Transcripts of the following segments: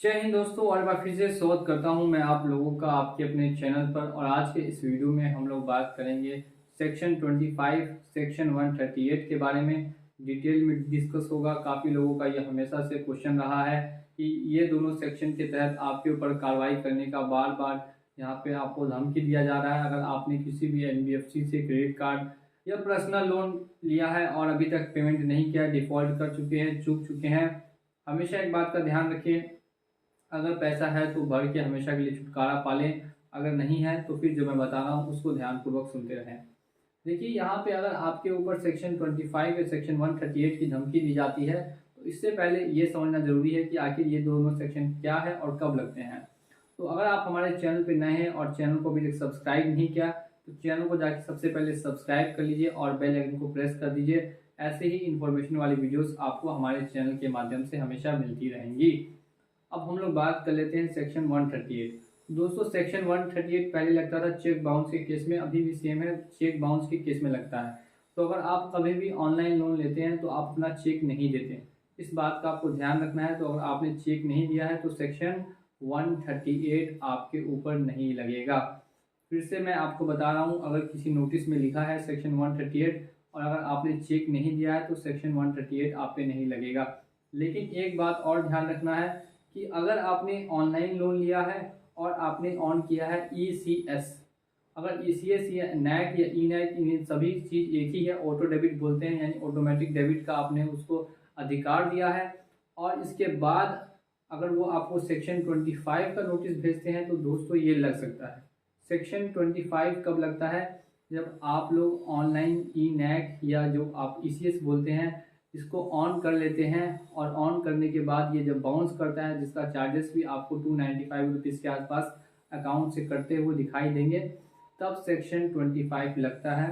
जय हिंद दोस्तों, और बार फिर से स्वागत करता हूं मैं आप लोगों का आपके अपने चैनल पर। और आज के इस वीडियो में हम लोग बात करेंगे सेक्शन 25 सेक्शन 138 के बारे में। डिटेल में डिस्कस होगा। काफ़ी लोगों का यह हमेशा से क्वेश्चन रहा है कि ये दोनों सेक्शन के तहत आपके ऊपर कार्रवाई करने का बार बार यहाँ पे आपको धमकी दिया जा रहा है। अगर आपने किसी भी NBFC से क्रेडिट कार्ड या पर्सनल लोन लिया है और अभी तक पेमेंट नहीं किया, डिफ़ॉल्ट कर चुके हैं, चूक चुके हैं, हमेशा एक बात का ध्यान रखिए, अगर पैसा है तो भर के हमेशा के लिए छुटकारा पालें। अगर नहीं है तो फिर जो मैं बता रहा हूँ उसको ध्यानपूर्वक सुनते रहें। देखिए, यहाँ पे अगर आपके ऊपर सेक्शन 25 या सेक्शन 138 की धमकी दी जाती है तो इससे पहले ये समझना जरूरी है कि आखिर ये दोनों सेक्शन क्या है और कब लगते हैं। तो अगर आप हमारे चैनल पर नए हैं और चैनल को अभी तक सब्सक्राइब नहीं किया तो चैनल को जाके सबसे पहले सब्सक्राइब कर लीजिए और बेल आइकन को प्रेस कर दीजिए। ऐसे ही इन्फॉर्मेशन वाली वीडियोस आपको हमारे चैनल के माध्यम से हमेशा मिलती रहेंगी। अब हम लोग बात कर लेते हैं सेक्शन 138। दोस्तों, सेक्शन 138 पहले लगता था चेक बाउंस के केस में, अभी भी सेम है, चेक बाउंस के केस में लगता है। तो अगर आप कभी भी ऑनलाइन लोन लेते हैं तो आप अपना चेक नहीं देते, इस बात का आपको ध्यान रखना है। तो अगर आपने चेक नहीं दिया है तो सेक्शन 138 आपके ऊपर नहीं लगेगा। फिर से मैं आपको बता रहा हूँ, अगर किसी नोटिस में लिखा है सेक्शन 138 और अगर आपने चेक नहीं दिया है तो सेक्शन 138 आप पे नहीं लगेगा। लेकिन एक बात और ध्यान रखना है कि अगर आपने ऑनलाइन लोन लिया है और आपने ऑन किया है ECS, अगर ECS या NAC या E-NAC, इन सभी चीज़ एक ही है, ऑटो डेबिट बोलते हैं, यानी ऑटोमेटिक डेबिट का आपने उसको अधिकार दिया है, और इसके बाद अगर वो आपको सेक्शन 25 का नोटिस भेजते हैं तो दोस्तों ये लग सकता है। सेक्शन 25 कब लगता है? जब आप लोग ऑनलाइन E-NAC या जो आप ECS बोलते हैं इसको ऑन कर लेते हैं, और ऑन करने के बाद ये जब बाउंस करता है, जिसका चार्जेस भी आपको 295 रुपीज़ के आसपास अकाउंट से कटते हुए दिखाई देंगे, तब सेक्शन 25 लगता है।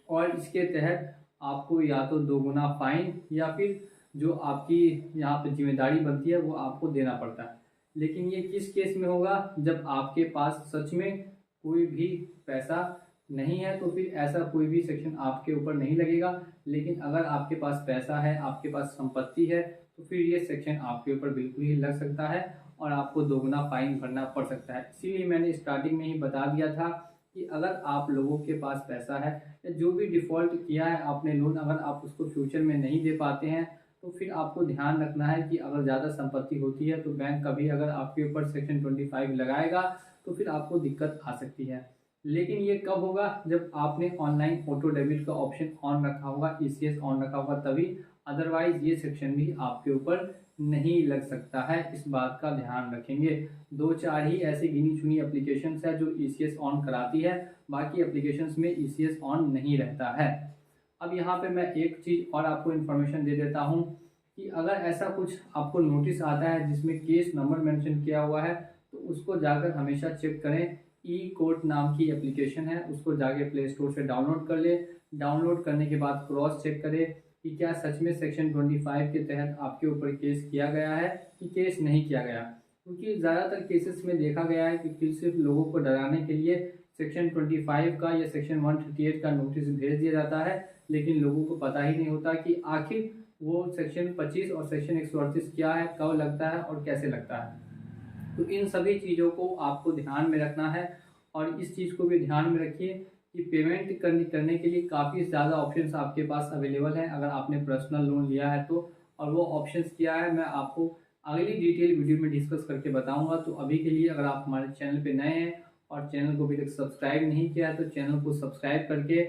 और इसके तहत आपको या तो 2 गुना फाइन या फिर जो आपकी यहाँ पे जिम्मेदारी बनती है वो आपको देना पड़ता है। लेकिन ये किस केस में होगा? जब आपके पास सच में कोई भी पैसा नहीं है तो फिर ऐसा कोई भी सेक्शन आपके ऊपर नहीं लगेगा। लेकिन अगर आपके पास पैसा है, आपके पास संपत्ति है, तो फिर ये सेक्शन आपके ऊपर बिल्कुल ही लग सकता है और आपको दोगुना फाइन भरना पड़ सकता है। इसीलिए मैंने स्टार्टिंग में ही बता दिया था कि अगर आप लोगों के पास पैसा है या जो भी डिफ़ॉल्ट किया है आपने लोन, अगर आप उसको फ्यूचर में नहीं दे पाते हैं तो फिर आपको ध्यान रखना है कि अगर ज़्यादा संपत्ति होती है तो बैंक कभी अगर आपके ऊपर सेक्शन 25 लगाएगा तो फिर आपको दिक्कत आ सकती है। लेकिन ये कब होगा? जब आपने ऑनलाइन ऑटो डेबिट का ऑप्शन ऑन रखा होगा, ECS ऑन रखा होगा तभी। अदरवाइज ये सेक्शन भी आपके ऊपर नहीं लग सकता है, इस बात का ध्यान रखेंगे। 2-4 ही ऐसी गिनी चुनी एप्लीकेशंस है जो ECS ऑन कराती है, बाकी एप्लीकेशंस में ECS ऑन नहीं रहता है। अब यहाँ पे मैं एक चीज़ और आपको इन्फॉर्मेशन दे देता हूँ कि अगर ऐसा कुछ आपको नोटिस आता है जिसमें केस नंबर मेंशन किया हुआ है तो उसको जाकर हमेशा चेक करें। E-कोर्ट नाम की एप्लीकेशन है, उसको जाके प्ले स्टोर से डाउनलोड कर ले। डाउनलोड करने के बाद क्रॉस चेक करें कि क्या सच में सेक्शन 25 के तहत आपके ऊपर केस किया गया है कि केस नहीं किया गया। क्योंकि ज़्यादातर केसेस में देखा गया है कि सिर्फ लोगों को डराने के लिए सेक्शन 25 का या सेक्शन 138 का नोटिस भेज दिया जाता है, लेकिन लोगों को पता ही नहीं होता कि आखिर वो सेक्शन 25 और सेक्शन 138 क्या है, कब लगता है और कैसे लगता है। तो इन सभी चीज़ों को आपको ध्यान में रखना है। और इस चीज़ को भी ध्यान में रखिए कि पेमेंट करने के लिए काफ़ी ज़्यादा ऑप्शंस आपके पास अवेलेबल हैं अगर आपने पर्सनल लोन लिया है तो। और वो ऑप्शंस क्या है मैं आपको अगली डिटेल वीडियो में डिस्कस करके बताऊंगा। तो अभी के लिए अगर आप हमारे चैनल पे नए हैं और चैनल को अभी तक सब्सक्राइब नहीं किया है तो चैनल को सब्सक्राइब करके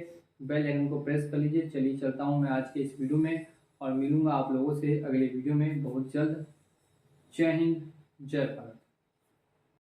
बेल आइकन को प्रेस कर लीजिए। चलिए चलता हूँ मैं आज के इस वीडियो में और मिलूंगा आप लोगों से अगले वीडियो में बहुत जल्द। जय हिंद, जय भारत।